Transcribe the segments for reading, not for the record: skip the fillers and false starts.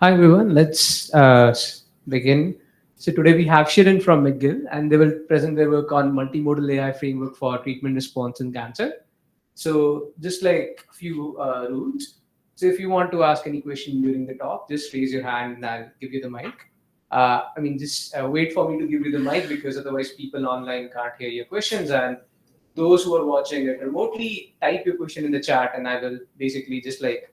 Hi everyone, let's begin. So today we have Shirin from McGill, and they will present their work on multimodal AI framework for treatment response in cancer. So just like a few rules. So if you want to ask any question during the talk, just raise your hand and I'll give you the mic. Just wait for me to give you the mic because otherwise people online can't hear your questions. And those who are watching it remotely, type your question in the chat, and I will basically just like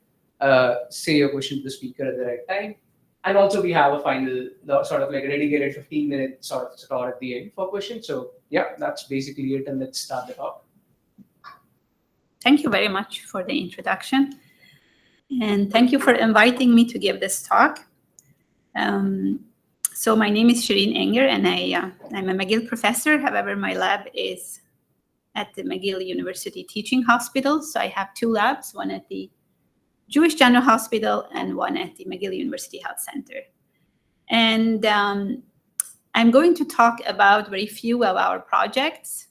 say your question to the speaker at the right time. And also, we have a final sort of like a dedicated 15-minute sort of slot at the end for questions. So, yeah, that's basically it. And let's start the talk. Thank you very much for the introduction. And thank you for inviting me to give this talk. So my name is Shirin Enger, and I'm a McGill professor. However, my lab is at the McGill University Teaching Hospital. So I have two labs, one at the Jewish General Hospital and one at the McGill University Health Center. And I'm going to talk about very few of our projects,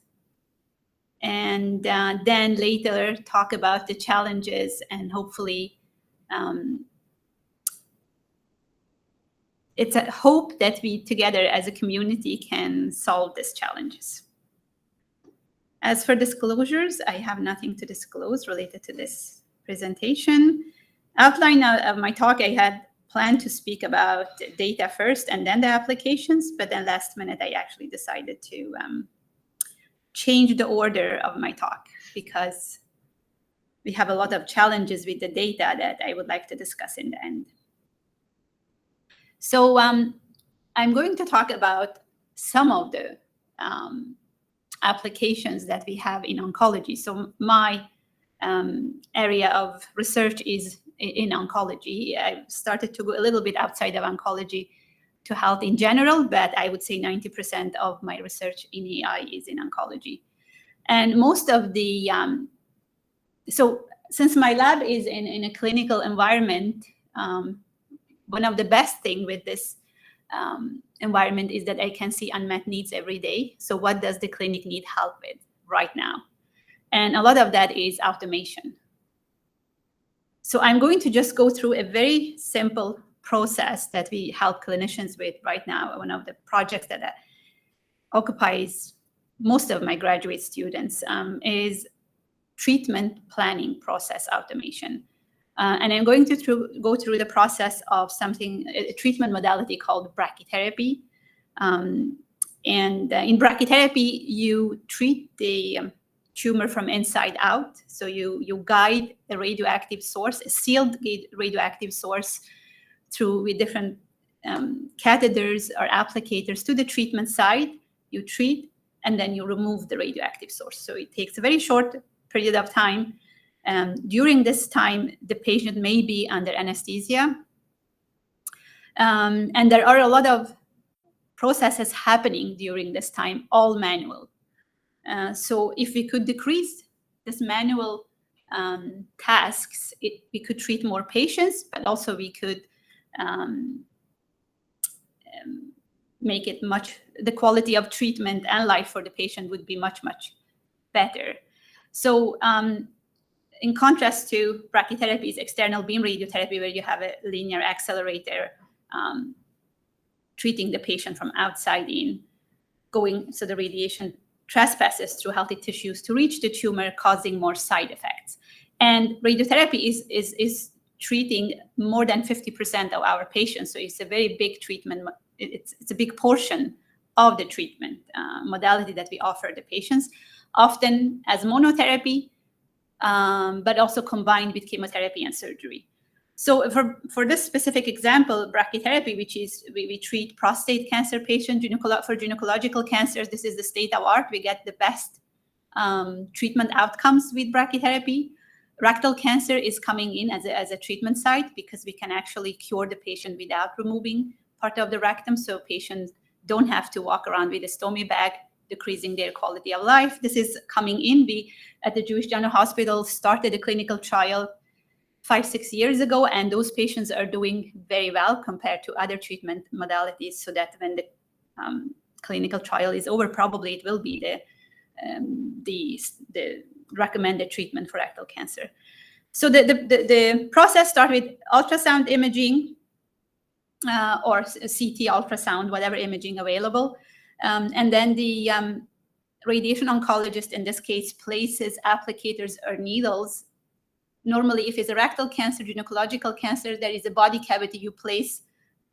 and then later talk about the challenges, and hopefully it's a hope that we together as a community can solve these challenges. As for disclosures, I have nothing to disclose related to this presentation. Outline of my talk, I had planned to speak about data first and then the applications, but then last minute I actually decided to change the order of my talk because we have a lot of challenges with the data that I would like to discuss in the end. So I'm going to talk about some of the applications that we have in oncology. So my area of research is in oncology. I started to go a little bit outside of oncology to health in general, but I would say 90% of my research in AI is in oncology. And most of the, so since my lab is in a clinical environment, one of the best things with this environment is that I can see unmet needs every day. So what does the clinic need help with right now? And a lot of that is automation. So I'm going to just go through a very simple process that we help clinicians with right now. One of the projects that occupies most of my graduate students is treatment planning process automation. And I'm going to go through the process of a treatment modality called brachytherapy. And in brachytherapy, you treat the tumor from inside out. So you guide a radioactive source, a sealed radioactive source with different catheters or applicators to the treatment site. You treat, and then you remove the radioactive source. So it takes a very short period of time. During this time, the patient may be under anesthesia. And there are a lot of processes happening during this time, all manual. So if we could decrease this manual tasks, we could treat more patients, but also we could make it the quality of treatment and life for the patient would be much, much better. So in contrast to brachytherapy is external beam radiotherapy, where you have a linear accelerator treating the patient from outside in, so the radiation trespasses through healthy tissues to reach the tumor, causing more side effects. And radiotherapy is treating more than 50% of our patients. So it's a very big treatment. It's a big portion of the treatment modality that we offer the patients, often as monotherapy, but also combined with chemotherapy and surgery. So for this specific example, brachytherapy, which is we treat prostate cancer patients for gynecological cancers. This is the state of art. We get the best treatment outcomes with brachytherapy. Rectal cancer is coming in as a treatment site because we can actually cure the patient without removing part of the rectum, so patients don't have to walk around with a stomy bag, decreasing their quality of life. This is coming in. We at the Jewish General Hospital started a clinical trial 5-6 years ago, and those patients are doing very well compared to other treatment modalities, so that when the clinical trial is over, probably it will be the recommended treatment for rectal cancer. So the process started with ultrasound imaging, or CT, ultrasound, whatever imaging available. And then the radiation oncologist, in this case, places applicators or needles. Normally, if it's a rectal cancer, gynecological cancer, there is a body cavity, you place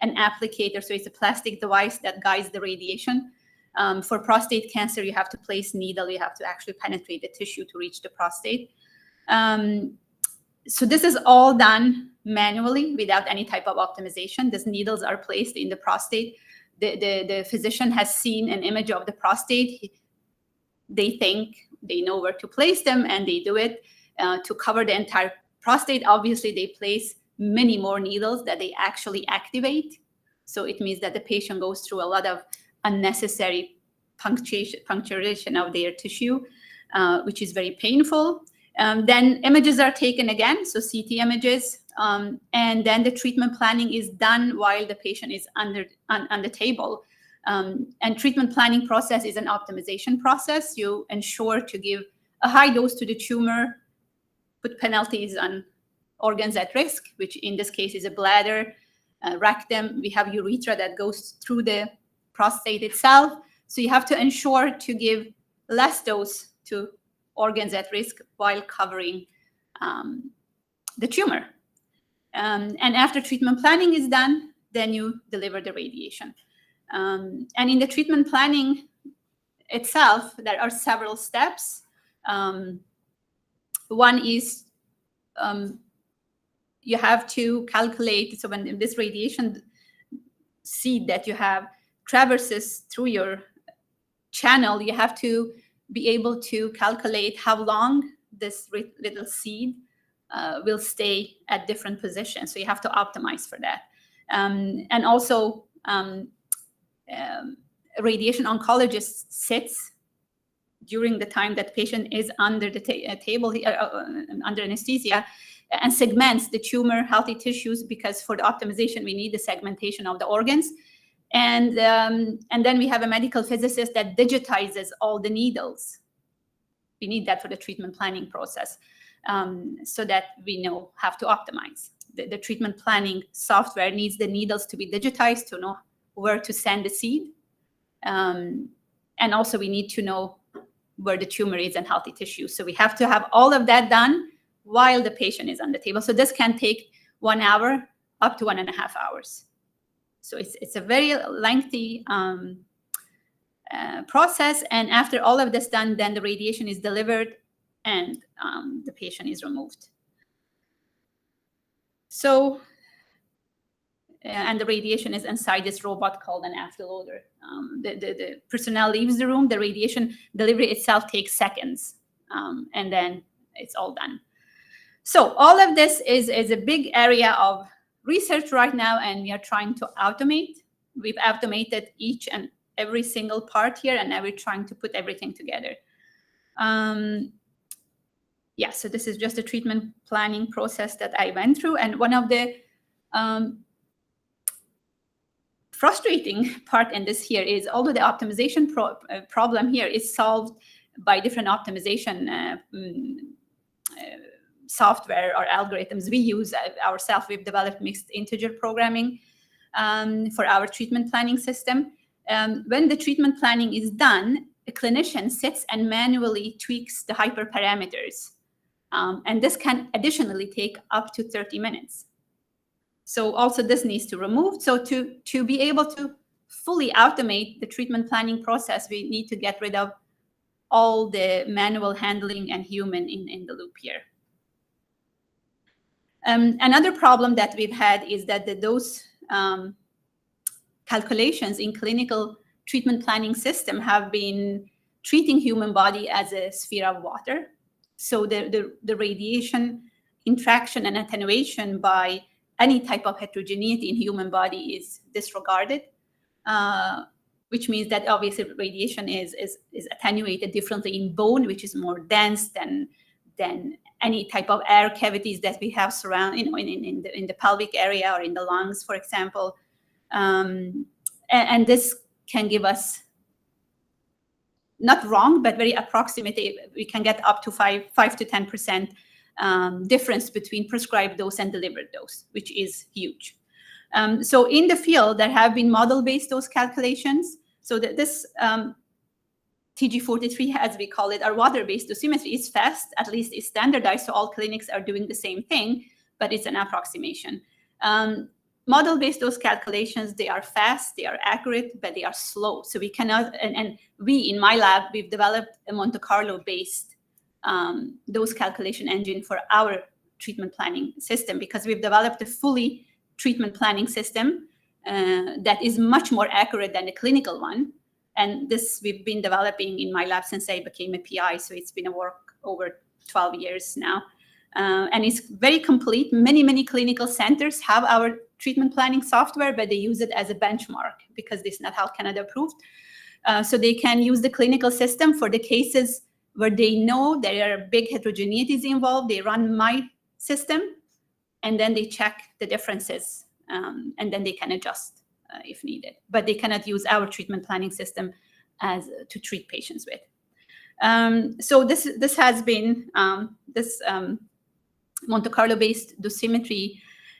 an applicator. So it's a plastic device that guides the radiation. For prostate cancer, you have to place needle. You have to actually penetrate the tissue to reach the prostate. So this is all done manually without any type of optimization. These needles are placed in the prostate. The physician has seen an image of the prostate. They think they know where to place them, and they do it to cover the entire prostate. Obviously, they place many more needles that they actually activate. So it means that the patient goes through a lot of unnecessary puncturation of their tissue, which is very painful. Then images are taken again, so CT images, and then the treatment planning is done while the patient is on the table. And treatment planning process is an optimization process. You ensure to give a high dose to the tumor, put penalties on organs at risk, which in this case is a bladder, rectum. We have urethra that goes through the prostate itself. So you have to ensure to give less dose to organs at risk while covering the tumor. And after treatment planning is done, then you deliver the radiation. And in the treatment planning itself, there are several steps. One is you have to calculate, so when this radiation seed that you have traverses through your channel, you have to be able to calculate how long this little seed will stay at different positions. So you have to optimize for that. And also, a radiation oncologist sits during the time that patient is under the table, under anesthesia, and segments the tumor healthy tissues, because for the optimization, we need the segmentation of the organs. And then we have a medical physicist that digitizes all the needles. We need that for the treatment planning process, so that we know how to optimize. The treatment planning software needs the needles to be digitized to know where to send the seed. And also we need to know where the tumor is in healthy tissue. So we have to have all of that done while the patient is on the table. So this can take 1 hour up to 1.5 hours. So it's a very lengthy process. And after all of this done, then the radiation is delivered and the patient is removed. So, and the radiation is inside this robot called an afterloader. The personnel leaves the room. The radiation delivery itself takes seconds, and then it's all done. So all of this is a big area of research right now, and we are trying to automate. We've automated each and every single part here, and now we're trying to put everything together. Yeah, so this is just a treatment planning process that I went through. And one of the frustrating part in this here is, although the optimization problem here is solved by different optimization software or algorithms we use ourselves. We've developed mixed integer programming for our treatment planning system. When the treatment planning is done, a clinician sits and manually tweaks the hyperparameters. And this can additionally take up to 30 minutes. So also this needs to remove. So to be able to fully automate the treatment planning process, we need to get rid of all the manual handling and human in the loop here. Another problem that we've had is that the dose calculations in clinical treatment planning system have been treating human body as a sphere of water. So the radiation interaction and attenuation by any type of heterogeneity in human body is disregarded, which means that obviously radiation is attenuated differently in bone, which is more dense than any type of air cavities that we have surround, in the pelvic area or in the lungs, for example. And this can give us, not wrong, but very approximate. We can get up to 5 to 10% difference between prescribed dose and delivered dose, which is huge. So in the field, there have been model-based dose calculations. So that this TG43, as we call it, our water-based dosimetry is fast, at least it's standardized, so all clinics are doing the same thing, but it's an approximation. Model-based dose calculations, they are fast, they are accurate, but they are slow. So we cannot, and we in my lab, we've developed a Monte Carlo-based dose calculation engine for our treatment planning system, because we've developed a fully treatment planning system that is much more accurate than the clinical one. And this we've been developing in my lab since I became a PI. So it's been a work over 12 years now. And it's very complete. Many clinical centers have our treatment planning software, but they use it as a benchmark because this is not Health Canada approved. So they can use the clinical system for the cases where they know there are big heterogeneities involved. They run my system, and then they check the differences, and then they can adjust if needed. But they cannot use our treatment planning system as to treat patients with. So this has been Monte Carlo-based dosimetry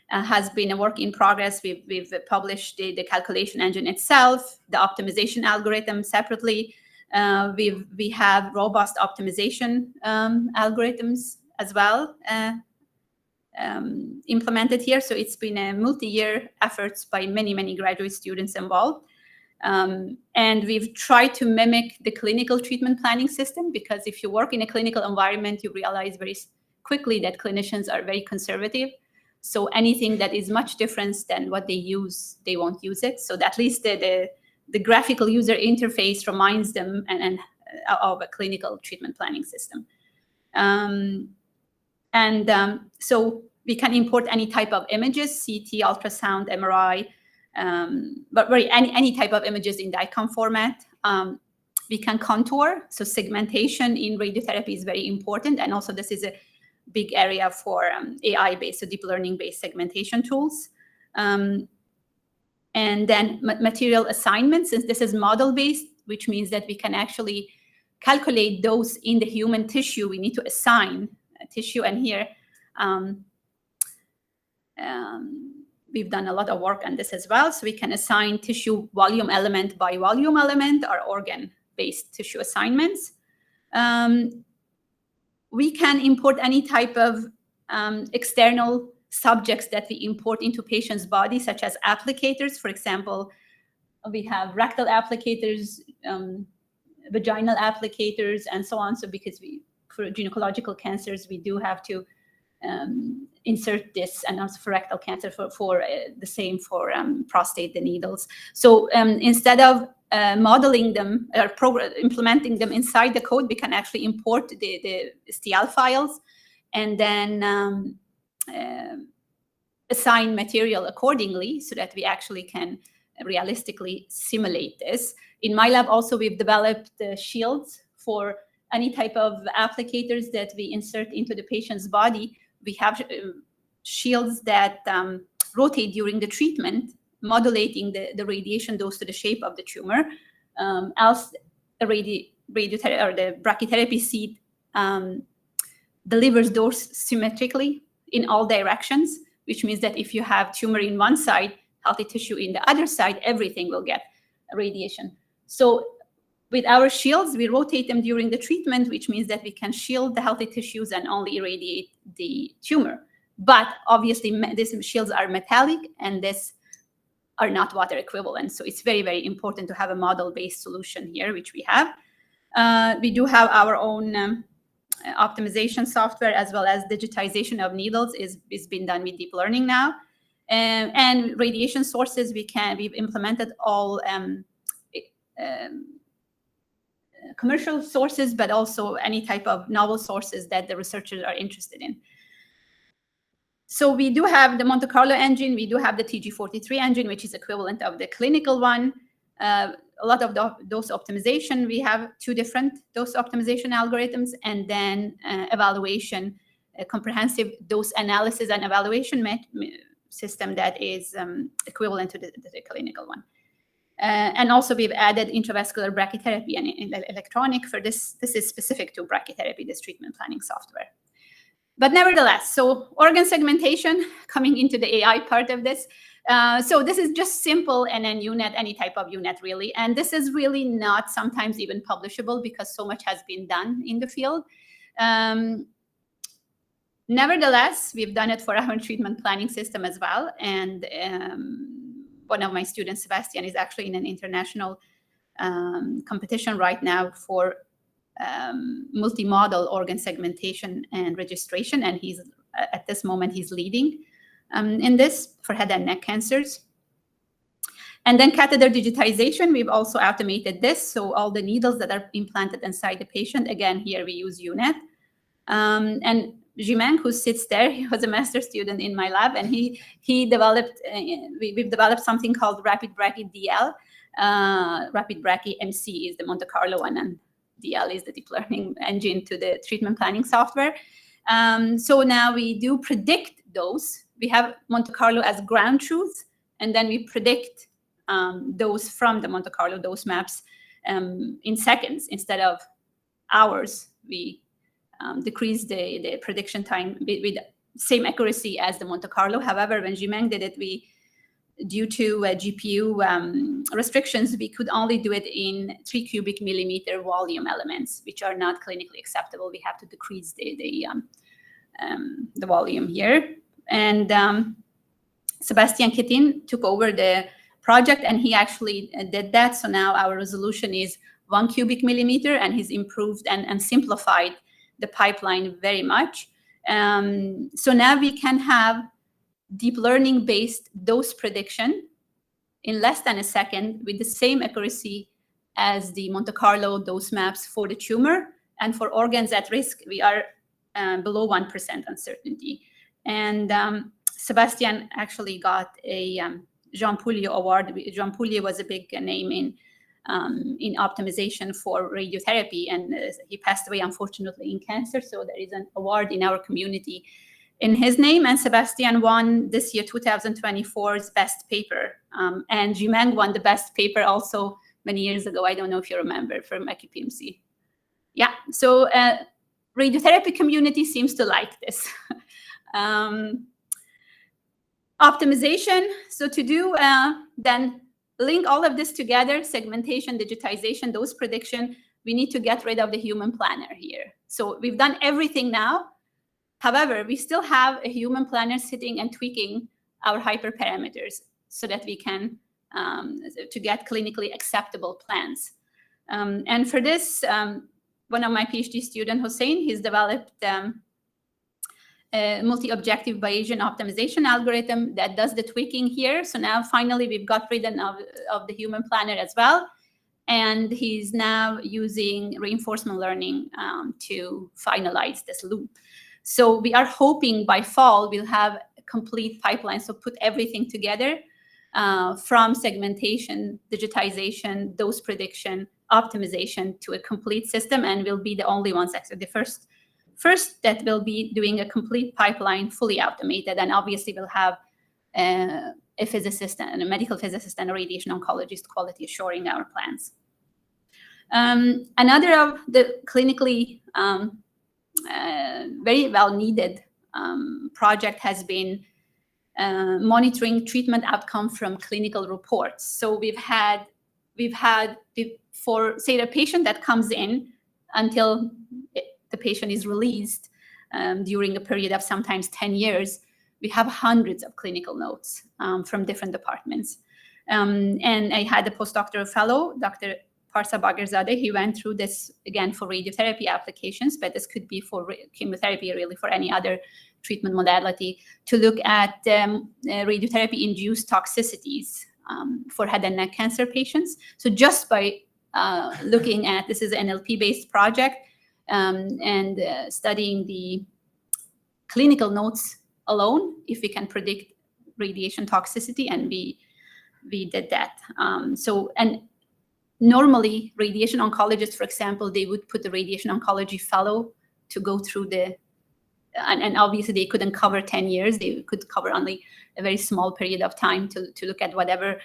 has been a work in progress. We've published the calculation engine itself, the optimization algorithm separately. We have robust optimization algorithms as well implemented here. So it's been a multi-year efforts by many graduate students involved. And we've tried to mimic the clinical treatment planning system, because if you work in a clinical environment, you realize very quickly that clinicians are very conservative. So anything that is much different than what they use, they won't use it. So at least the graphical user interface reminds them of a clinical treatment planning system. So we can import any type of images, CT, ultrasound, MRI, but any type of images in DICOM format. We can contour, so segmentation in radiotherapy is very important, and also this is a big area for AI-based, so deep learning-based segmentation tools. And then material assignment, since this is model-based, which means that we can actually calculate those in the human tissue. We need to assign a tissue, and here we've done a lot of work on this as well. So we can assign tissue volume element by volume element, or organ-based tissue assignments. We can import any type of external subjects that we import into patients' bodies, such as applicators. For example, we have rectal applicators, vaginal applicators, and so on. So because for gynecological cancers, we do have to insert this, and also for rectal cancer, for the same for prostate, the needles. So instead of modeling them or implementing them inside the code, we can actually import the STL files and then assign material accordingly, so that we actually can realistically simulate this. In my lab also, we've developed shields for any type of applicators that we insert into the patient's body. We have shields that rotate during the treatment, modulating the radiation dose to the shape of the tumor. Else, the radiotherapy or the brachytherapy seat delivers dose symmetrically in all directions, which means that if you have tumor in one side, healthy tissue in the other side, everything will get radiation. So with our shields, we rotate them during the treatment, which means that we can shield the healthy tissues and only irradiate the tumor. But obviously, these shields are metallic, and these are not water equivalent. So it's very important to have a model-based solution here, which we have. We do have our own optimization software, as well as digitization of needles is being done with deep learning now. And radiation sources, we've implemented all commercial sources, but also any type of novel sources that the researchers are interested in. So we do have the Monte Carlo engine, we do have the TG43 engine, which is equivalent of the clinical one. A lot of dose optimization, we have two different dose optimization algorithms, and then evaluation, a comprehensive dose analysis and evaluation system that is equivalent to the clinical one. And also we've added intravascular brachytherapy and electronic for this. This is specific to brachytherapy, this treatment planning software. But nevertheless, so organ segmentation, coming into the AI part of this. So this is just simple NN UNet, any type of UNet really. And this is really not sometimes even publishable because so much has been done in the field. Nevertheless, we've done it for our treatment planning system as well. And one of my students, Sebastian, is actually in an international competition right now for multimodal organ segmentation and registration. And he's, at this moment, he's leading in this for head and neck cancers. And then catheter digitization, we've also automated this. So all the needles that are implanted inside the patient, again, here we use UNet. And Jimeng, who sits there, he was a master student in my lab, and he developed, we've developed something called Rapid Brachy DL. Rapid Brachy MC is the Monte Carlo one, and DL is the deep learning engine to the treatment planning software. So now we do predict those. We have Monte Carlo as ground truth, and then we predict those from the Monte Carlo dose maps in seconds instead of hours. We decrease the prediction time with same accuracy as the Monte Carlo. However, when Jimeng did it, due to GPU restrictions, we could only do it in 3 cubic millimeter volume elements, which are not clinically acceptable. We have to decrease the volume here. And Sebastian Kittin took over the project, and he actually did that. So now our resolution is 1 cubic millimeter, and he's improved and simplified the pipeline very much. So now we can have deep learning based dose prediction in less than a second with the same accuracy as the Monte Carlo dose maps for the tumor. And for organs at risk, we are below 1% uncertainty. And Sebastian actually got a Jean Pouliot award. Jean Pouliot was a big name in optimization for radiotherapy, and he passed away unfortunately in cancer. So there is an award in our community in his name, and Sebastian won this year 2024's best paper, and Jimeng won the best paper also many years ago. I don't know if you remember, from AcuPMC. Yeah, so radiotherapy community seems to like this. Optimization, so to do then link all of this together, segmentation, digitization, dose prediction, we need to get rid of the human planner here. So we've done everything now. However, we still have a human planner sitting and tweaking our hyperparameters so that we can, to get clinically acceptable plans. And for this, one of my PhD student, Hossein, he's developed a multi-objective Bayesian optimization algorithm that does the tweaking here. So now finally we've got rid of the human planner as well. And he's now using reinforcement learning to finalize this loop. So we are hoping by fall we'll have a complete pipeline. So put everything together from segmentation, digitization, dose prediction, optimization to a complete system, and we'll be the only ones, actually the first that will be doing a complete pipeline fully automated. And obviously we'll have a physicist and a medical physicist and a radiation oncologist quality assuring our plans. Another of the clinically very well needed project has been monitoring treatment outcome from clinical reports. So we've had for, say, a patient that comes in until the patient is released during a period of sometimes 10 years, we have hundreds of clinical notes from different departments. And I had a postdoctoral fellow, Dr. Parsa Bagherzadeh. He went through this again for radiotherapy applications, but this could be for chemotherapy, really for any other treatment modality, to look at radiotherapy-induced toxicities for head and neck cancer patients. So just by looking at, this is an NLP-based project, and studying the clinical notes alone, if we can predict radiation toxicity, and we did that. And normally radiation oncologists, for example, they would put the radiation oncology fellow to go through and obviously they couldn't cover 10 years. They could cover only a very small period of time to look at whatever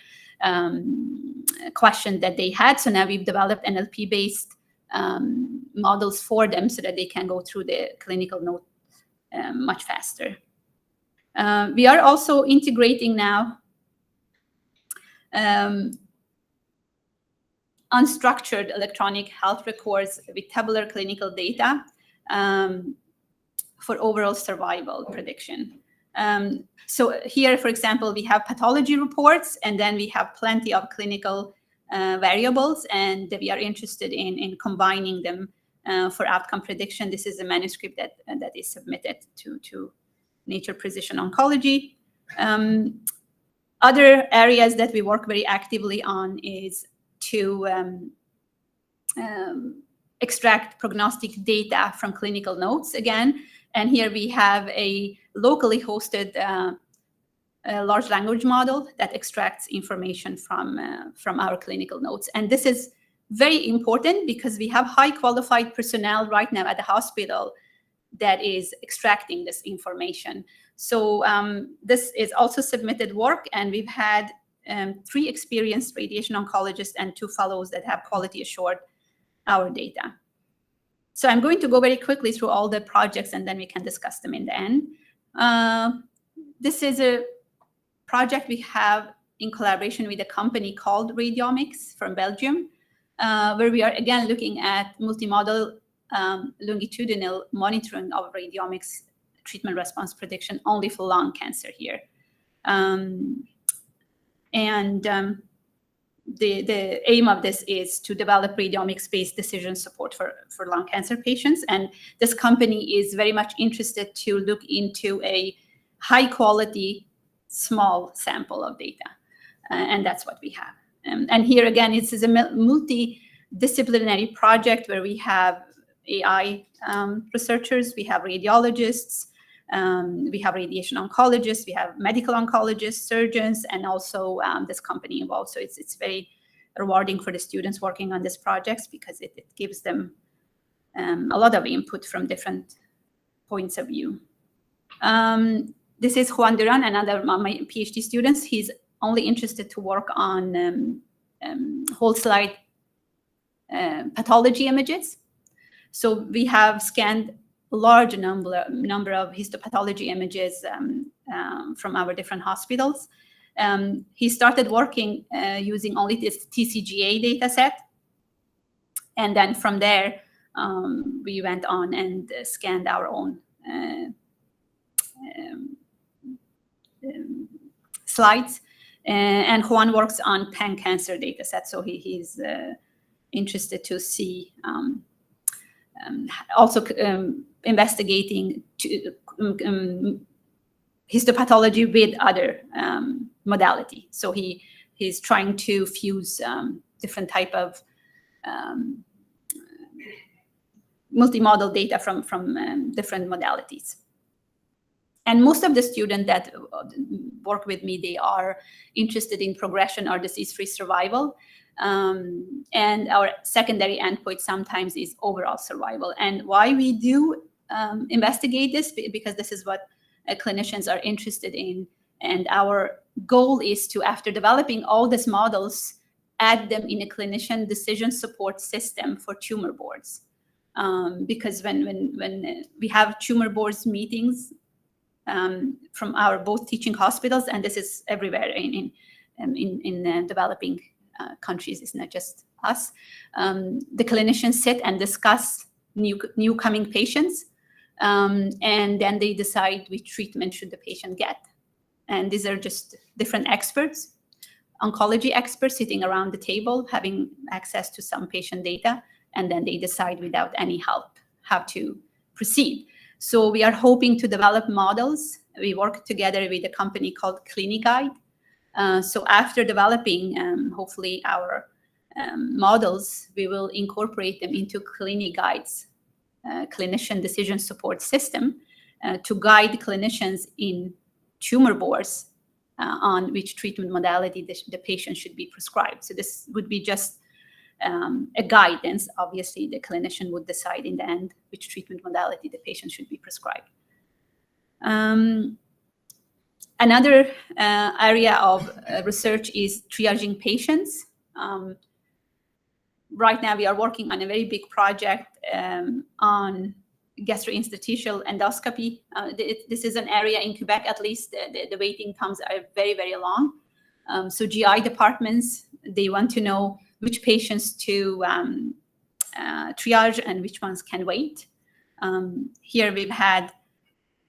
question that they had. So now we've developed NLP-based models for them so that they can go through the clinical note much faster. We are also integrating now unstructured electronic health records with tabular clinical data for overall survival prediction. So here, for example, we have pathology reports, and then we have plenty of clinical variables, and we are interested in combining them for outcome prediction. This is a manuscript that is submitted to Nature Precision Oncology. Other areas that we work very actively on is to extract prognostic data from clinical notes again. And here we have a locally hosted large language model that extracts information from our clinical notes. And this is very important because we have high qualified personnel right now at the hospital that is extracting this information. So this is also submitted work, and we've had 3 experienced radiation oncologists and 2 fellows that have quality assured our data. So I'm going to go very quickly through all the projects, and then we can discuss them in the end. This is a project we have in collaboration with a company called Radiomics from Belgium, where we are again looking at multimodal longitudinal monitoring of radiomics treatment response prediction only for lung cancer here. The aim of this is to develop radiomics-based decision support for lung cancer patients. And this company is very much interested to look into a high-quality, small sample of data. And that's what we have. And here again, this is a multidisciplinary project where we have AI researchers, we have radiologists, we have radiation oncologists, we have medical oncologists, surgeons, and also this company involved. So it's very rewarding for the students working on these projects because it gives them a lot of input from different points of view. This is Juan Duran, another of my PhD students. He's only interested to work on whole slide pathology images. So we have scanned a large number of histopathology images from our different hospitals. He started working using only this TCGA dataset. And then from there, we went on and scanned our own slides. And Juan works on pan-cancer dataset, so he's interested to see also investigating histopathology with other modality. So he's trying to fuse different type of multimodal data from different modalities. And most of the students that work with me, they are interested in progression or disease-free survival. And our secondary endpoint sometimes is overall survival. And why we do investigate this, because this is what clinicians are interested in. And our goal is to, after developing all these models, add them in a clinician decision support system for tumor boards. Because when we have tumor boards meetings from our both teaching hospitals, and this is everywhere in developing countries, it's not just us. The clinicians sit and discuss new coming patients, and then they decide which treatment should the patient get. And these are just different experts, oncology experts sitting around the table, having access to some patient data, and then they decide without any help how to proceed. So we are hoping to develop models. We work together with a company called CliniGuide. So after developing, hopefully, our models, we will incorporate them into CliniGuide's clinician decision support system to guide clinicians in tumor boards on which treatment modality the patient should be prescribed. So this would be just a guidance. Obviously, the clinician would decide in the end which treatment modality the patient should be prescribed. Another area of research is triaging patients. Right now, we are working on a very big project on gastrointestinal endoscopy. This is an area in Quebec, at least, the waiting times are very, very long. So GI departments, they want to know which patients to triage and which ones can wait. Here we've had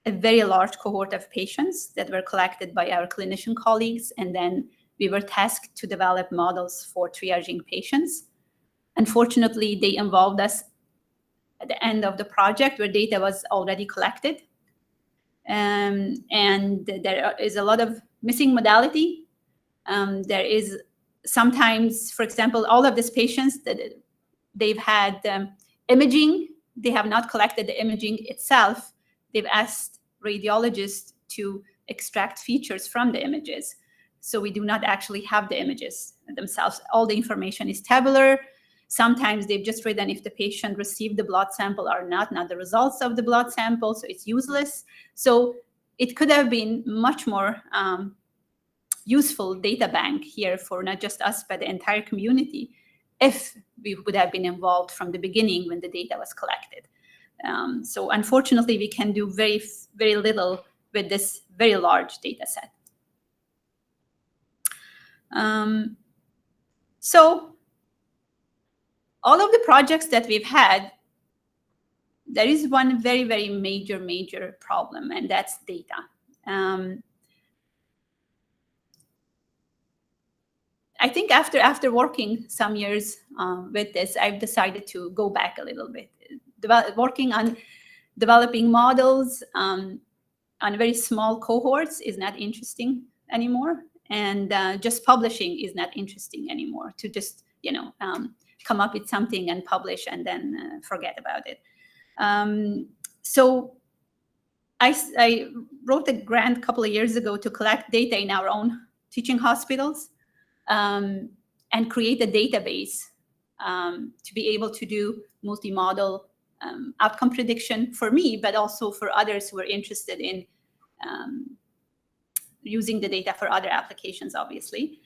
a very large cohort of patients that were collected by our clinician colleagues, and then we were tasked to develop models for triaging patients. Unfortunately, they involved us at the end of the project where data was already collected. And there is a lot of missing modality. There is sometimes, for example, all of these patients that they've had imaging, they have not collected the imaging itself. They've asked radiologists to extract features from the images. So we do not actually have the images themselves. All the information is tabular. Sometimes they've just written if the patient received the blood sample or not the results of the blood sample, so it's useless. So it could have been much more useful data bank here for not just us, but the entire community, if we would have been involved from the beginning when the data was collected. So unfortunately, we can do very, very little with this very large data set. So all of the projects that we've had, there is one very, very major problem, and that's data. I think after working some years with this, I've decided to go back a little bit. Working on developing models on very small cohorts is not interesting anymore, and just publishing is not interesting anymore. To just come up with something and publish and then forget about it. So I wrote a grant a couple of years ago to collect data in our own teaching hospitals and create a database to be able to do multimodal outcome prediction for me, but also for others who are interested in using the data for other applications, obviously.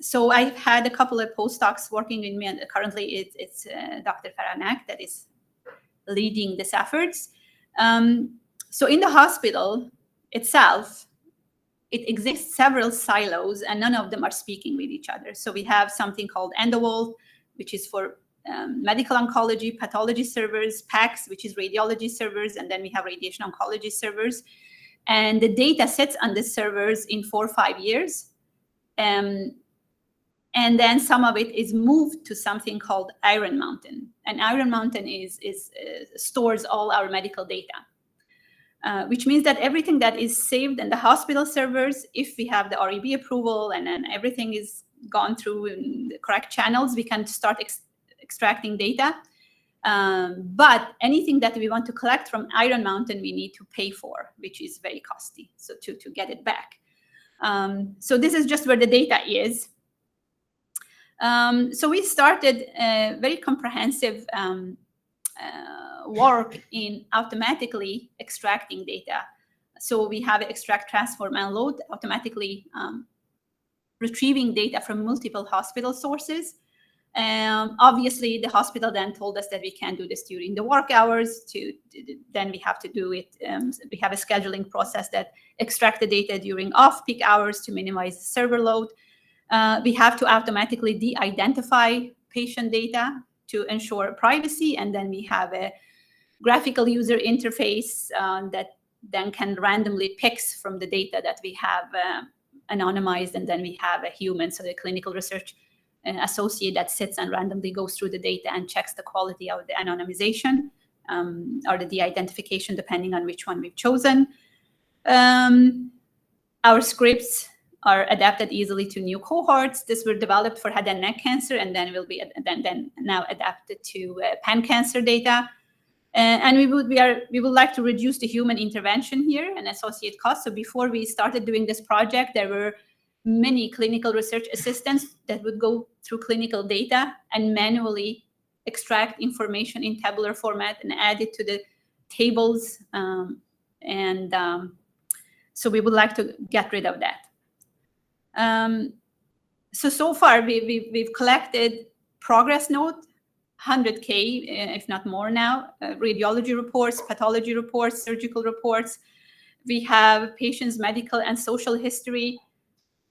So I've had a couple of postdocs working with me, and currently it's Dr. Faranak that is leading these efforts. So in the hospital itself, it exists several silos, and none of them are speaking with each other. So we have something called EndoVault, which is for medical oncology, pathology servers, PACS, which is radiology servers, and then we have radiation oncology servers. And the data sits on the servers in 4 or 5 years. And then some of it is moved to something called Iron Mountain. And Iron Mountain stores all our medical data, which means that everything that is saved in the hospital servers, if we have the REB approval and then everything is gone through in the correct channels, we can start extracting data. But anything that we want to collect from Iron Mountain, we need to pay for, which is very costly, so to get it back. So this is just where the data is. So we started a very comprehensive work in automatically extracting data. So we have extract, transform, and load, automatically retrieving data from multiple hospital sources. Obviously, the hospital then told us that we can't do this during the work hours. Then we have to do it. We have a scheduling process that extract the data during off-peak hours to minimize the server load. We have to automatically de-identify patient data to ensure privacy, and then we have a graphical user interface that then can randomly picks from the data that we have anonymized, and then we have a human, so the clinical research associate that sits and randomly goes through the data and checks the quality of the anonymization or the de-identification, depending on which one we've chosen. Our scripts are adapted easily to new cohorts. This were developed for head and neck cancer, and then will be now adapted to pan-cancer data. And we would like to reduce the human intervention here and associate costs. So before we started doing this project, there were many clinical research assistants that would go through clinical data and manually extract information in tabular format and add it to the tables. So we would like to get rid of that. So far we've collected progress note 100K, if not more now, radiology reports, pathology reports, surgical reports. We have patients' medical and social history,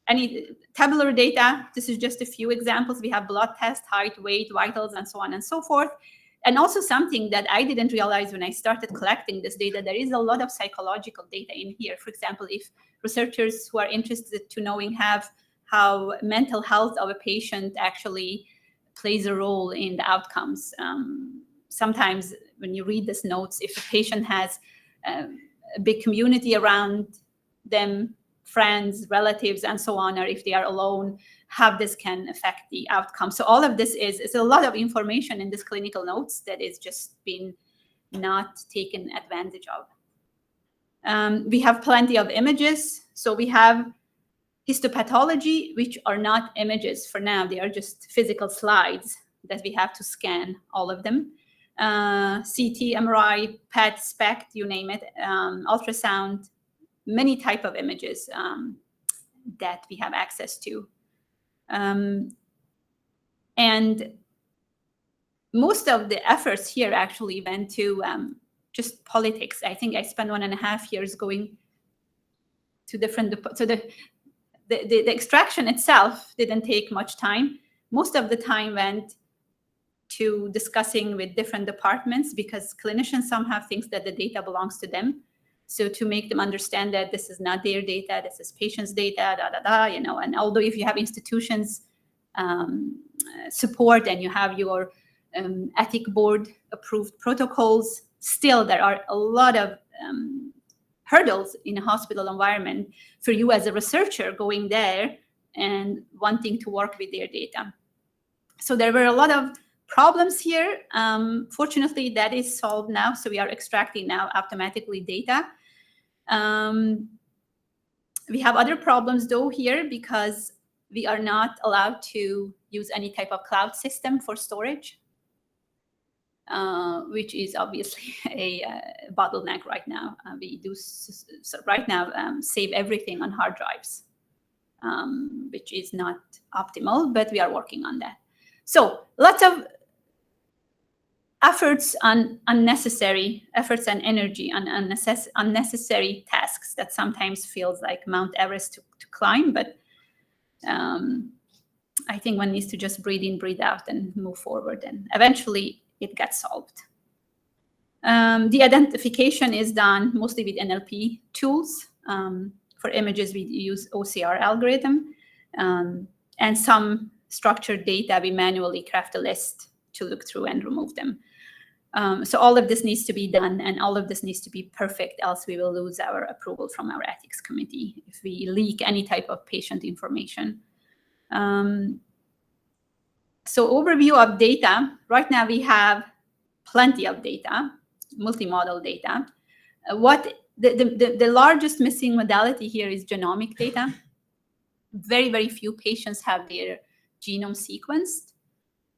any tabular data. This is just a few examples. We have blood tests, height, weight, vitals, and so on and so forth. And also something that I didn't realize when I started collecting this data, there is a lot of psychological data in here. For example, if researchers who are interested to knowing how mental health of a patient actually plays a role in the outcomes. Sometimes when you read these notes, if a patient has a big community around them, friends, relatives, and so on, or if they are alone, how this can affect the outcome. So all of this is a lot of information in this clinical notes that is just been not taken advantage of. We have plenty of images. So we have histopathology, which are not images for now. They are just physical slides that we have to scan, all of them. CT, MRI, PET, SPECT, you name it, ultrasound, many type of images that we have access to. And most of the efforts here actually went to just politics. I think I spent 1.5 years going to different, so the extraction itself didn't take much time. Most of the time went to discussing with different departments, because clinicians somehow think that the data belongs to them. So to make them understand that this is not their data, this is patients' data, you know. And although if you have institutions support and you have your ethic board approved protocols, still there are a lot of hurdles in a hospital environment for you as a researcher going there and wanting to work with their data. So there were a lot of problems here. Fortunately, that is solved now. So we are extracting now automatically data. We have other problems though here, because we are not allowed to use any type of cloud system for storage, which is obviously a bottleneck right now. We do right now save everything on hard drives, which is not optimal, but we are working on that. So lots of efforts on unnecessary efforts and energy on unnecessary tasks that sometimes feels like Mount Everest to climb, but I think one needs to just breathe in, breathe out, and move forward, and eventually it gets solved. The identification is done mostly with NLP tools. For images, we use OCR algorithm, and some structured data, we manually craft a list to look through and remove them. So all of this needs to be done, and all of this needs to be perfect, else we will lose our approval from our ethics committee if we leak any type of patient information. So overview of data. Right now we have plenty of data, multimodal data. What the largest missing modality here is genomic data. Very, very few patients have their genome sequenced.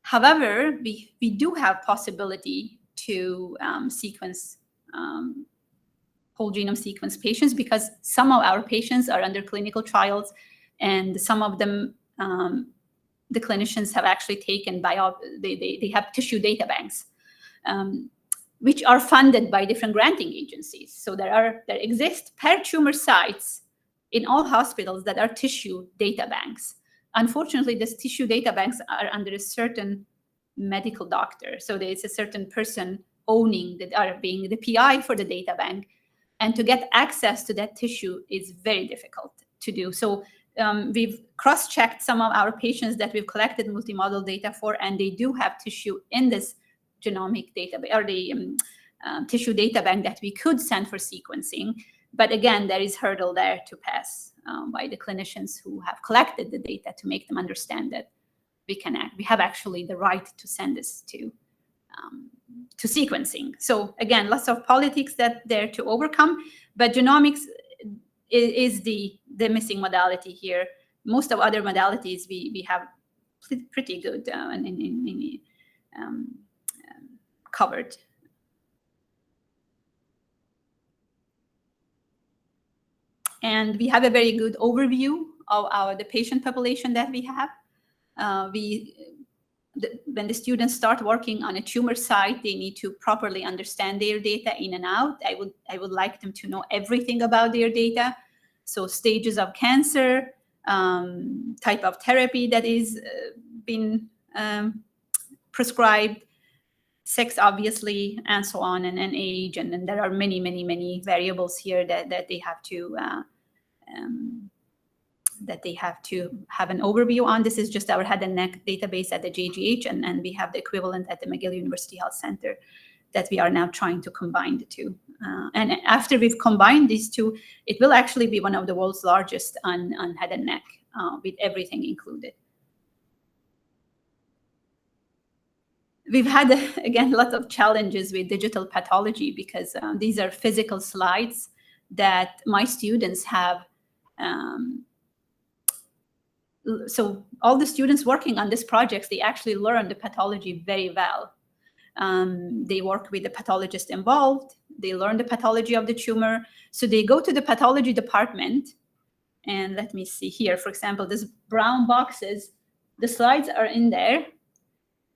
However, we do have possibility to sequence whole genome sequence patients, because some of our patients are under clinical trials, and some of them the clinicians have actually taken they have tissue data banks, which are funded by different granting agencies. So there exist per tumor sites in all hospitals that are tissue data banks. Unfortunately, these tissue data banks are under a certain medical doctor. So there is a certain person owning being the PI for the data bank. And to get access to that tissue is very difficult to do. So we've cross-checked some of our patients that we've collected multimodal data for, and they do have tissue in this genomic database, or the tissue data bank that we could send for sequencing. But again, there is hurdle there to pass by the clinicians who have collected the data to make them understand that we have actually the right to send this to sequencing. So again, lots of politics that there to overcome, but genomics is the missing modality here. Most of other modalities we have pretty good covered. And we have a very good overview of the patient population that we have. We when the students start working on a tumor site, they need to properly understand their data in and out. I would like them to know everything about their data. So stages of cancer, type of therapy that is been prescribed, sex, obviously, and so on, and age, and then there are many variables here that they have to have an overview on. This is just our head and neck database at the JGH, and we have the equivalent at the McGill University Health Center that we are now trying to combine the two. And after we've combined these two, it will actually be one of the world's largest on head and neck, with everything included. We've had, again, lots of challenges with digital pathology because these are physical slides that my students have. So all the students working on this project, they actually learn the pathology very well. They work with the pathologist involved. They learn the pathology of the tumor. So they go to the pathology department, and let me see here, for example, these brown boxes, the slides are in there,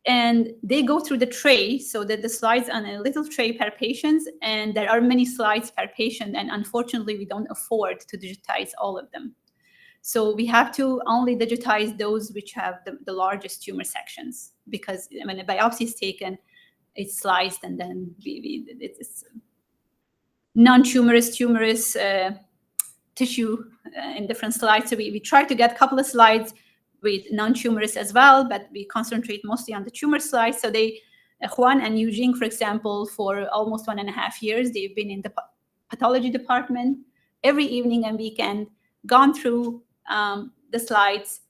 and they go through the tray, so that the slides on a little tray per patient, and there are many slides per patient, and unfortunately, we don't afford to digitize all of them. So we have to only digitize those which have the largest tumor sections, because when a biopsy is taken, it's sliced, and then it's non-tumorous, tumorous tissue in different slides. So we try to get a couple of slides with non-tumorous as well, but we concentrate mostly on the tumor slides. So Juan and Eugene, for example, for almost 1.5 years, they've been in the pathology department every evening and weekend, gone through the slides,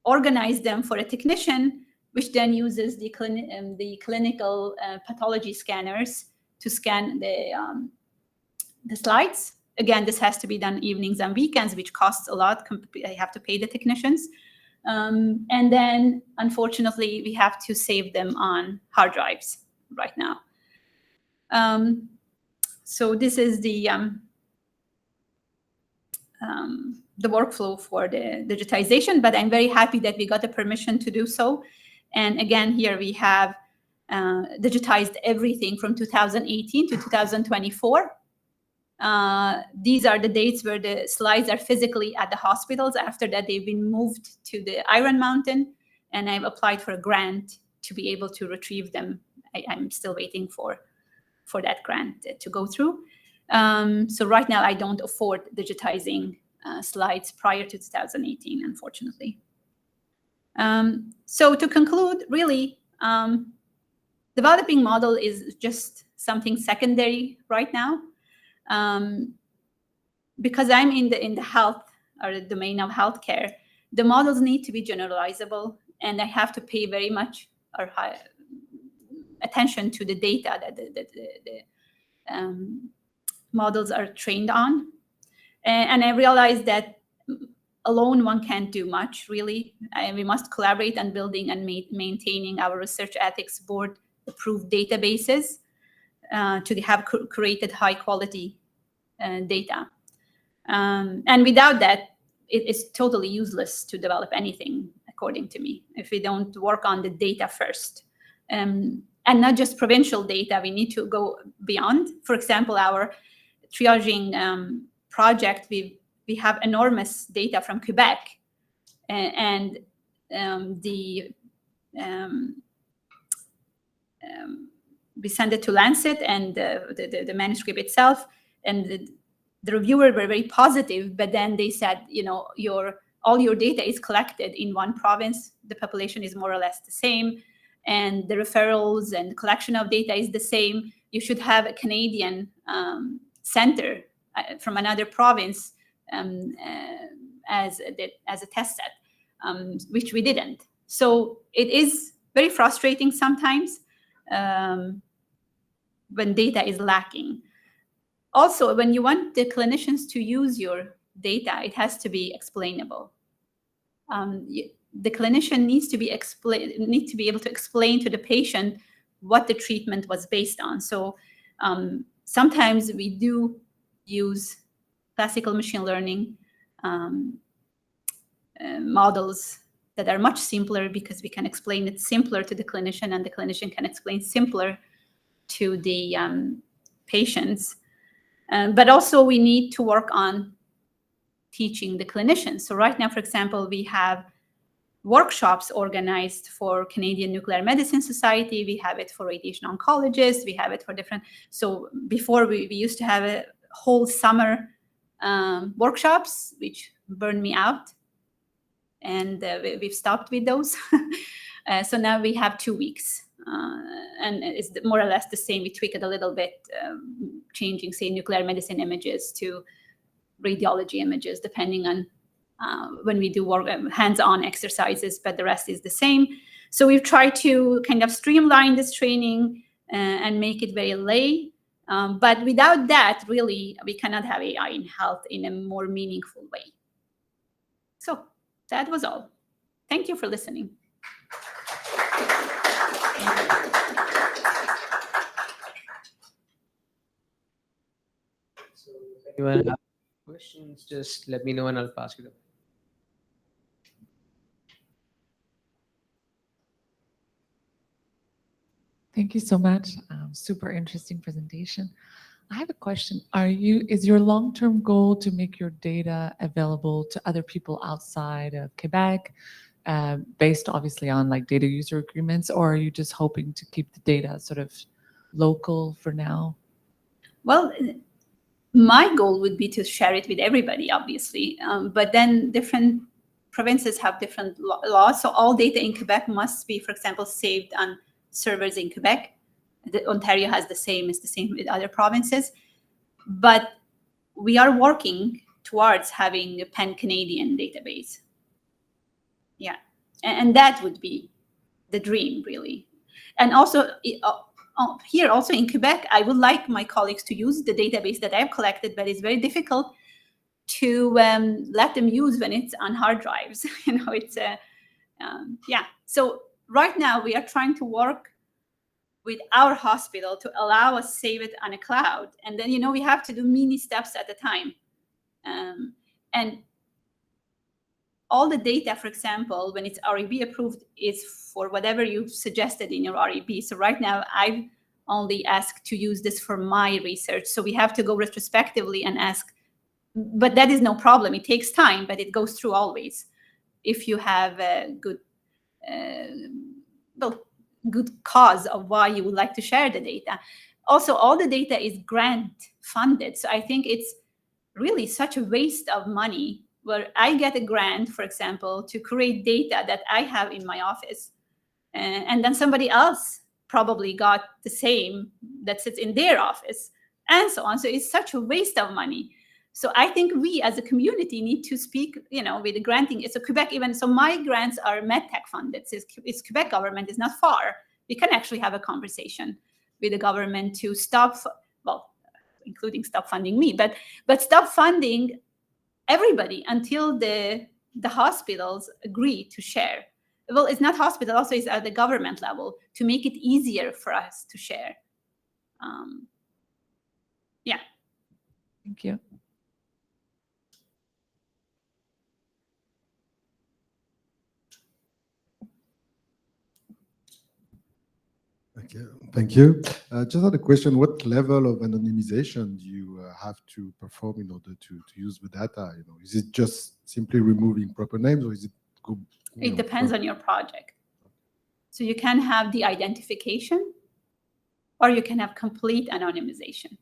organized them for a technician, which then uses the clinical pathology scanners to scan the slides. Again, this has to be done evenings and weekends, which costs a lot. I have to pay the technicians. And then, unfortunately, we have to save them on hard drives right now. So this is the workflow for the digitization, but I'm very happy that we got the permission to do so. And again, here we have digitized everything from 2018 to 2024. These are the dates where the slides are physically at the hospitals. After that, they've been moved to the Iron Mountain, and I've applied for a grant to be able to retrieve them. I'm still waiting for that grant to go through. So right now, I don't afford digitizing slides prior to 2018, unfortunately. So to conclude, really, developing model is just something secondary right now. Because I'm in the health or the domain of healthcare, the models need to be generalizable, and I have to pay very much or high attention to the data that the models are trained on. And I realized that alone one can't do much, really. We must collaborate on building and maintaining our research ethics board approved databases to have created high quality data. And without that, it is totally useless to develop anything, according to me, if we don't work on the data first. And not just provincial data, we need to go beyond. For example, our triaging project, we have enormous data from Quebec, and we send it to Lancet and the manuscript itself, and the reviewer were very positive, but then they said, all your data is collected in one province, the population is more or less the same, and the referrals and collection of data is the same. You should have a Canadian center from another province as a test set, which we didn't. So it is very frustrating sometimes when data is lacking. Also, when you want the clinicians to use your data, it has to be explainable. The clinician needs to be able to explain to the patient what the treatment was based on. So sometimes we do use classical machine learning models that are much simpler because we can explain it simpler to the clinician, and the clinician can explain simpler to the patients. But also we need to work on teaching the clinicians. So right now, for example, we have workshops organized for Canadian Nuclear Medicine Society. We have it for radiation oncologists. We have it for different. So before we used to have a whole summer workshops, which burned me out. And we've stopped with those. So now we have 2 weeks. And it's more or less the same. We tweak it a little bit, changing, say, nuclear medicine images to radiology images, depending on when we do work, hands-on exercises, but the rest is the same. So we've tried to kind of streamline this training and make it very lay. But without that, really, we cannot have AI in health in a more meaningful way. So that was all. Thank you for listening. So if anyone have questions, just let me know and I'll pass you them. Thank you so much. Super interesting presentation. I have a question. Is your long-term goal to make your data available to other people outside of Quebec, based obviously on like data user agreements, or are you just hoping to keep the data sort of local for now? Well, my goal would be to share it with everybody, obviously, but then different provinces have different laws. So all data in Quebec must be, for example, saved on servers in Quebec. Ontario has the same, it's the same with other provinces. But we are working towards having a pan-Canadian database. Yeah, and that would be the dream, really. And also, here also in Quebec, I would like my colleagues to use the database that I've collected, but it's very difficult to let them use when it's on hard drives. It's yeah. So right now we are trying to work with our hospital to allow us save it on a cloud, and then we have to do mini steps at a time. And all the data, for example, when it's REB approved, is for whatever you've suggested in your REB. So right now, I've only asked to use this for my research. So we have to go retrospectively and ask, but that is no problem. It takes time, but it goes through always. If you have a good, good cause of why you would like to share the data. Also, all the data is grant funded. So I think it's really such a waste of money where I get a grant, for example, to create data that I have in my office. And then somebody else probably got the same that sits in their office, and so on. So it's such a waste of money. So I think we as a community need to speak, with the granting. It's a Quebec even. So my grants are MedTech funded. It's Quebec government is not far. We can actually have a conversation with the government to stop, including stop funding me, but stop funding everybody until the hospitals agree to share. Well, it's not hospital, also it's at the government level to make it easier for us to share. Yeah. Thank you. Okay, thank you. Just had a question. What level of anonymization do you have to perform in order to use the data? Is it just simply removing proper names, or is it It depends on your project. So you can have the identification, or you can have complete anonymization.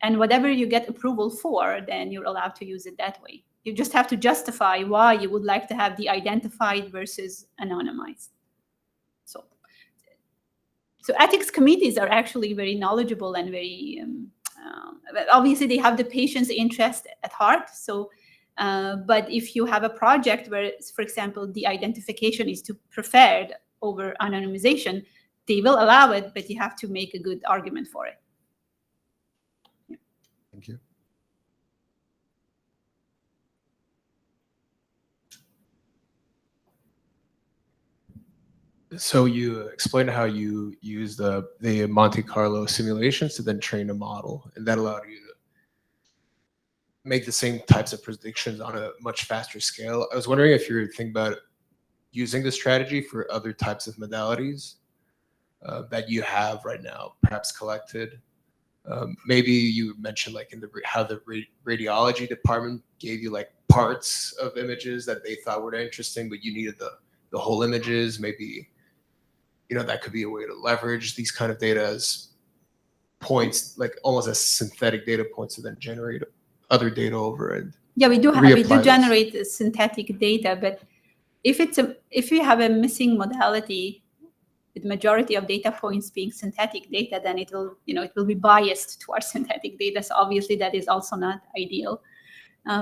And whatever you get approval for, then you're allowed to use it that way. You just have to justify why you would like to have the identified versus anonymized. So ethics committees are actually very knowledgeable and very, obviously they have the patient's interest at heart. So, but if you have a project where, for example, the identification is preferred over anonymization, they will allow it, but you have to make a good argument for it. Yeah. Thank you. So you explained how you use the Monte Carlo simulations to then train a model, and that allowed you to make the same types of predictions on a much faster scale. I was wondering if you're thinking about using this strategy for other types of modalities that you have right now, perhaps collected? Maybe you mentioned like in how the radiology department gave you like parts of images that they thought were interesting, but you needed the whole images. Maybe, that could be a way to leverage these kind of data as points, like almost as synthetic data points, to then generate other data over it. Yeah, we do generate synthetic data, but if you have a missing modality, the majority of data points being synthetic data, then it will be biased towards synthetic data. So obviously that is also not ideal.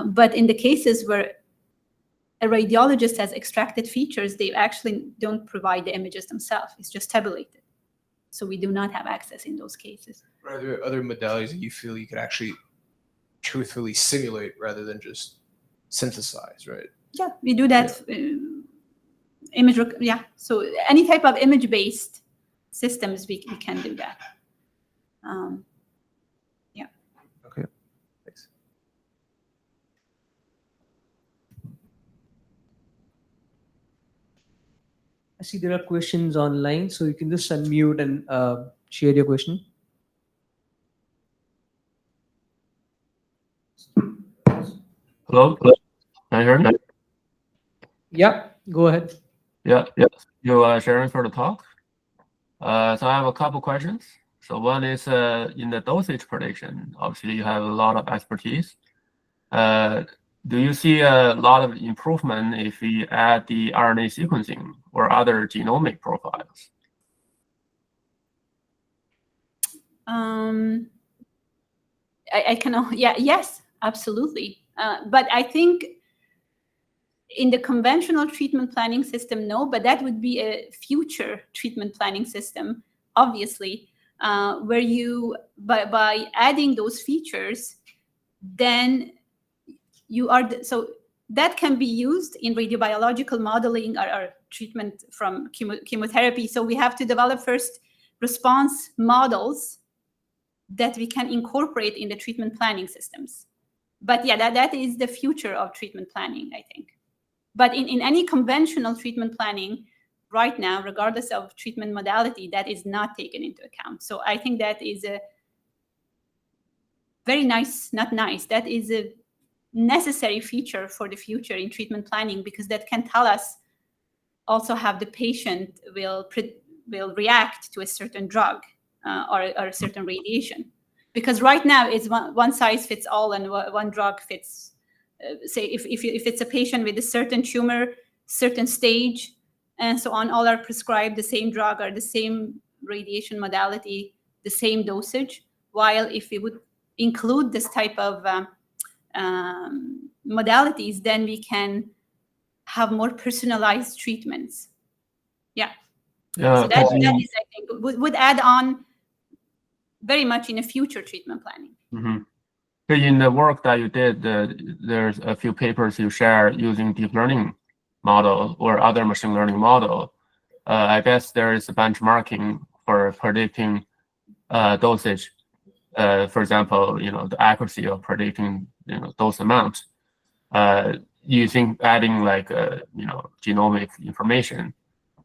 But in the cases where a radiologist has extracted features, they actually don't provide the images themselves. It's just tabulated. So we do not have access in those cases. Are there other modalities that you feel you could actually truthfully simulate rather than just synthesize, right? Yeah, we do that. Yeah. So any type of image-based systems, we can do that. Yeah. Okay. Thanks. I see there are questions online, so you can just unmute and share your question. Hello? Can you hear me? Yeah, go ahead. Yeah. You are sharing for the talk. So I have a couple questions. So one is in the dosage prediction, obviously you have a lot of expertise. Do you see a lot of improvement if we add the RNA sequencing or other genomic profiles? Yes, absolutely. But I think in the conventional treatment planning system, no, but that would be a future treatment planning system, obviously, where you, by adding those features, then you are, so that can be used in radiobiological modeling or treatment from chemotherapy. So we have to develop first response models that we can incorporate in the treatment planning systems. But yeah, that is the future of treatment planning, I think. But in any conventional treatment planning right now, regardless of treatment modality, that is not taken into account. So I think that is a very nice, not nice, that is a necessary feature for the future in treatment planning, because that can tell us also how the patient will react to a certain drug or a certain radiation. Because right now it's one size fits all and one drug fits. Say if it's a patient with a certain tumor, certain stage, and so on, all are prescribed the same drug or the same radiation modality, the same dosage. While if we would include this type of modalities, then we can have more personalized treatments. Yeah. So that is, I think, would add on very much in a future treatment planning. Mm-hmm. In the work that you did, there's a few papers you share using deep learning model or other machine learning model. I guess there is a benchmarking for predicting dosage. For example, the accuracy of predicting dose amount. You think adding like genomic information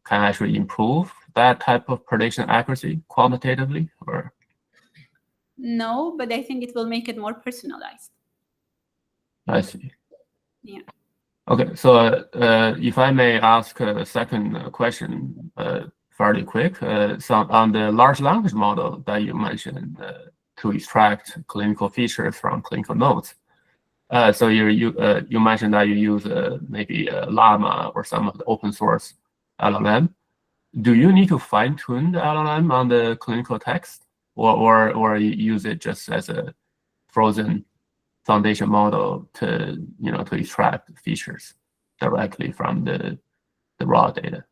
can actually improve that type of prediction accuracy quantitatively, or? No, but I think it will make it more personalized. I see. Yeah. Okay, so if I may ask a second question, fairly quick. So on the large language model that you mentioned to extract clinical features from clinical notes, so you mentioned that you use maybe Llama or some of the open source LLM. Do you need to fine tune the LLM on the clinical text? Or you use it just as a frozen foundation model to extract features directly from the raw data?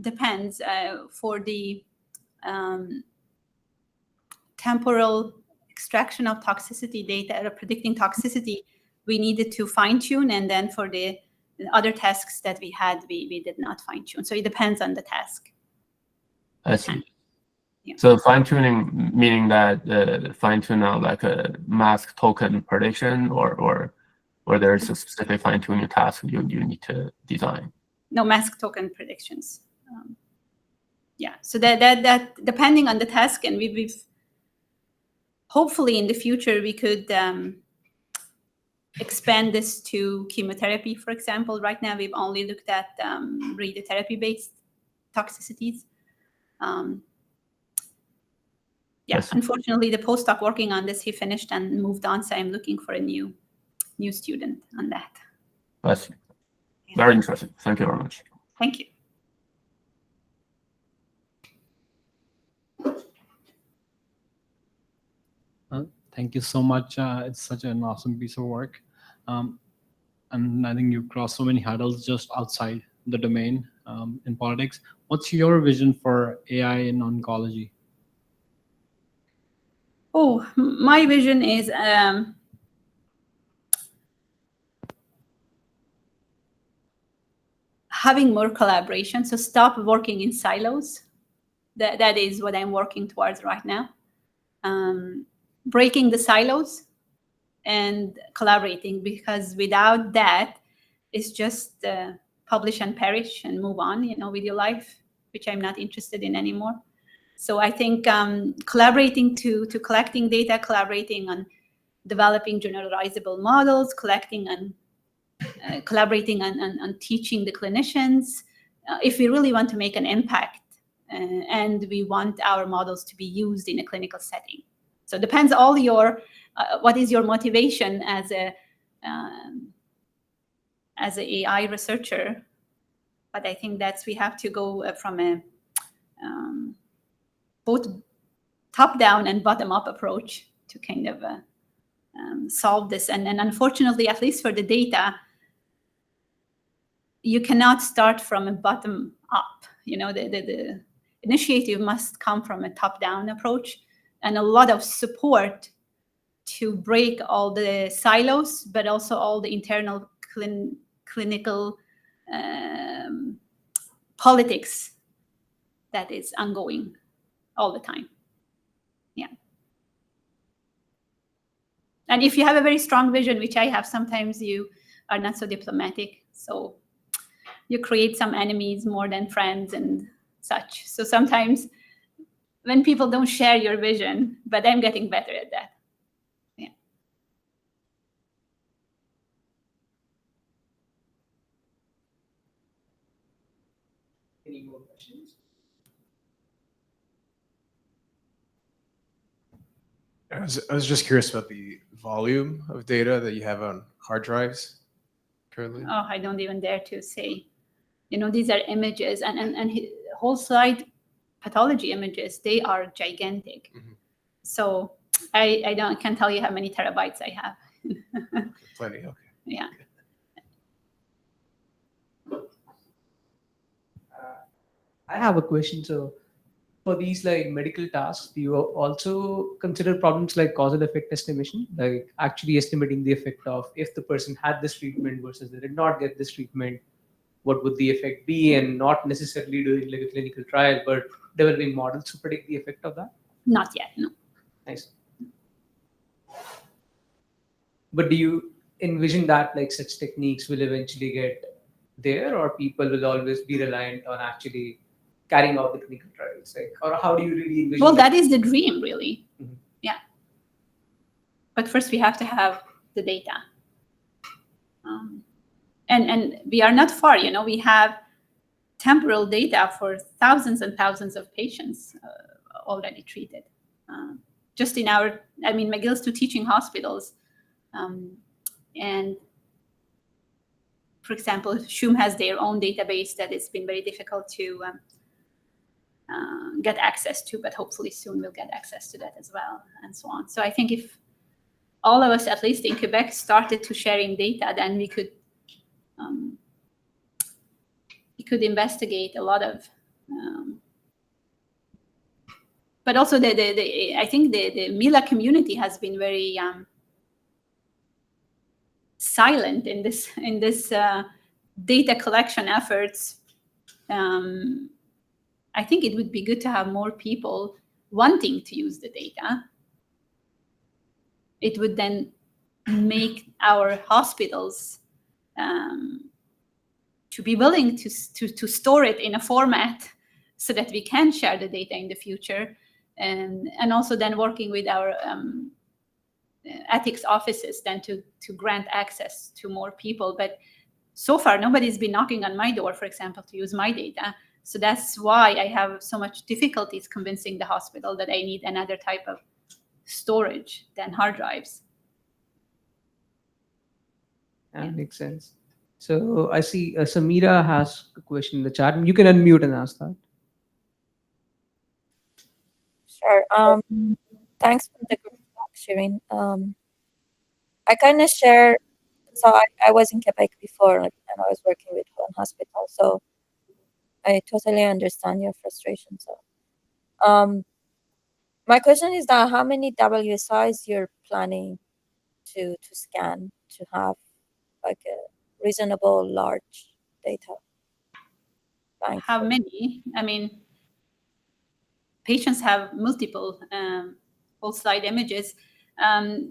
Depends. For the temporal extraction of toxicity data or predicting toxicity, we needed to fine tune, and then for the other tasks that we had, we did not fine tune. So it depends on the task. I see. Yeah. So fine-tuning meaning that fine-tune out like a mask token prediction, or there's a specific fine-tuning task you need to design. no mask token predictions. Yeah, so that depending on the task, and we've hopefully in the future we could expand this to chemotherapy, for example. Right now we've only looked at radiotherapy-based toxicities. Yes. Unfortunately, the postdoc working on this, he finished and moved on, so I'm looking for a new student on that. That's very interesting. Thank you very much. Thank you. Thank you so much. It's such an awesome piece of work. And I think you've crossed so many hurdles just outside the domain in politics. What's your vision for AI in oncology? Oh, my vision is having more collaboration. So stop working in silos. That is what I'm working towards right now. Breaking the silos and collaborating, because without that, it's just publish and perish and move on, with your life, which I'm not interested in anymore. So I think collaborating to collecting data, collaborating on developing generalizable models, collecting and collaborating on teaching the clinicians, if we really want to make an impact and we want our models to be used in a clinical setting. So it depends all your, what is your motivation as an AI researcher. But I think we have to go from a both top-down and bottom-up approach to kind of solve this. And unfortunately, at least for the data, you cannot start from a bottom-up. The initiative must come from a top-down approach, and a lot of support to break all the silos, but also all the internal clinical politics that is ongoing all the time. Yeah. And if you have a very strong vision, which I have, sometimes you are not so diplomatic. So you create some enemies more than friends and such. So sometimes when people don't share your vision, but I'm getting better at that. Yeah. Any more questions? I was just curious about the volume of data that you have on hard drives currently. Oh, I don't even dare to say. These are images and whole slide pathology images. They are gigantic. Mm-hmm. So I can't tell you how many terabytes I have. Plenty. Okay. Yeah. I have a question. So for these medical tasks, do you also consider problems like causal effect estimation, like actually estimating the effect of if the person had this treatment versus they did not get this treatment, what would the effect be, and not necessarily doing a clinical trial, but developing models to predict the effect of that? Not yet, no. Nice. But do you envision that such techniques will eventually get there, or people will always be reliant on actually carrying out the clinical trials? Or how do you really envision? Well, that is the dream, really. Mm-hmm. Yeah. But first we have to have the data. And we are not far, we have temporal data for thousands and thousands of patients already treated. Just in McGill's 2 teaching hospitals. And for example, SHUM has their own database that it's been very difficult to get access to, but hopefully soon we'll get access to that as well, and so on. So I think if all of us, at least in Quebec, started to sharing data, then we could investigate a lot of. But also, I think the Mila community has been very silent in this data collection efforts. I think it would be good to have more people wanting to use the data. It would then make our hospitals to be willing to store it in a format so that we can share the data in the future, and also then working with our ethics offices then to grant access to more people. But so far, nobody's been knocking on my door, for example, to use my data. So that's why I have so much difficulties convincing the hospital that I need another type of storage than hard drives. That makes sense. So I see Samira has a question in the chat. You can unmute and ask that. Sure. Thanks for the great talk, Shirin. I kind of share. So I was in Quebec before, and I was working with one hospital. So I totally understand your frustration. So, my question is that how many WSIs you're planning to scan to have like a reasonable large data bank? How many? I mean, patients have multiple whole slide images.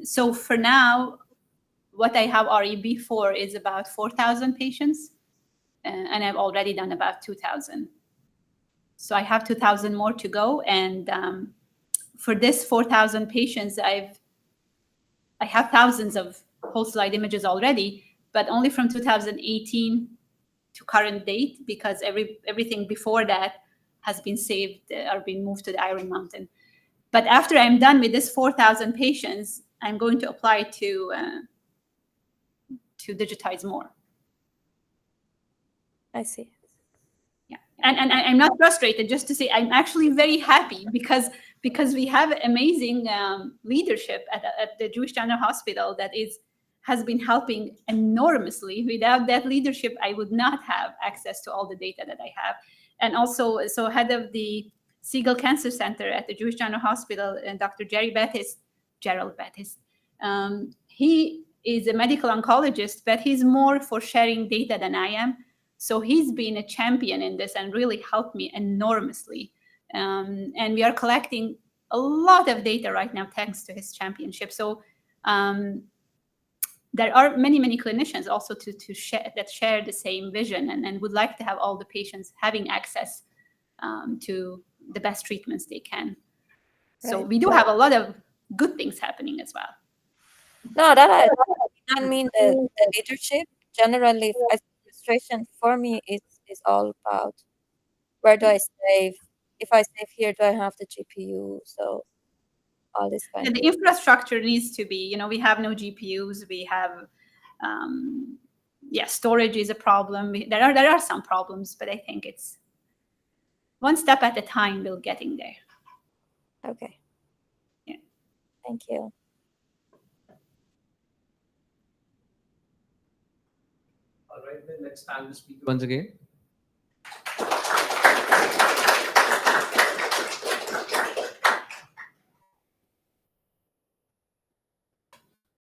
So for now, what I have REB for is about 4,000 patients, and I've already done about 2,000. So I have 2,000 more to go, and for this 4,000 patients, I have thousands of whole slide images already, but only from 2018 to current date, because everything before that has been saved or been moved to the Iron Mountain. But after I'm done with this 4,000 patients, I'm going to apply to digitize more. I see. Yeah, and I'm not frustrated. Just to say, I'm actually very happy because we have amazing leadership at the Jewish General Hospital that has been helping enormously. Without that leadership, I would not have access to all the data that I have. And also, so head of the Siegel Cancer Center at the Jewish General Hospital, and Dr. Gerald Bettis, he is a medical oncologist, but he's more for sharing data than I am. So he's been a champion in this and really helped me enormously. And we are collecting a lot of data right now thanks to his championship. So there are many clinicians also to share the same vision and would like to have all the patients having access to the best treatments they can. So we do have a lot of good things happening as well. No, that I mean the leadership generally. Frustration for me is all about where do I save? If I save here, do I have the GPU? So all this kind And of the infrastructure needs to be, we have no GPUs. We have, storage is a problem. There are some problems, but I think it's one step at a time. We're getting there. Okay. Yeah. Thank you. All right, then let's thank the speaker once again.